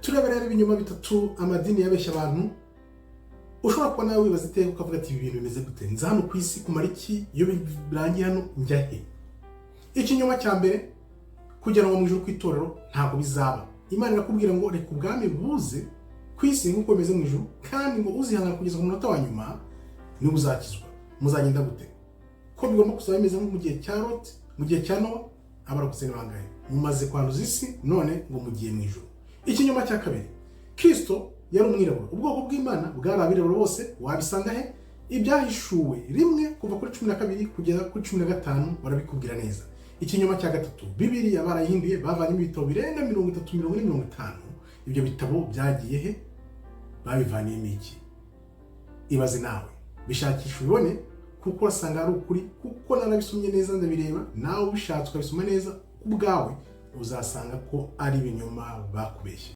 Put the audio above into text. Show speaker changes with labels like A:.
A: Turebera rero ibinyoma bitatu amadini yabeshya abantu. Ushobora kuba nawe wibaza iteka ukavuga ati ibi bintu bimeze gute? Nza hano ku isi kumara iki? Iyo birangiye hano njya he? Ikinyoma cya mbere, kugera mu ijuru kw'itorero ntabwo bizaba. Imana irakubwira ngo reka ubwami buze ku isi nk'uko bimeze mu ijuru, kandi ngo uzihangana kugeza ku munota wa nyuma niwe uzakizwa. Muzagenda gute? Ko bigomba kuzaba bimeze nko mu gihe cya Lot, mu gihe cya Nowa, abarokotse bangahe? Mumaze kwanduza isi, none ngo mugiye mu ijuru. Ikinyoma cya kabiri, Kristo yari umwirabura. Ubwoko bw'Imana bwari abirabura bose. Wabisanga he? Ibyahishuwe rimwe kuva kuri 12 kugeza kuri 15 barabikubwira neza. Ikinyoma cya gatatu, Bibiliya barayihinduye, bavanyemo ibitabo birenga 30-50. Ibyo bitabo byagiye he? Babivaniyemo iki? Ibaze nawe, bishakisha ubibone, kuko wasanga ari ukuri, kuko narabisomye neza ndabireba. Nawe ubishatse ukabisoma neza ubwawe, uzasanga ko ari ibinyoma bakubeshye.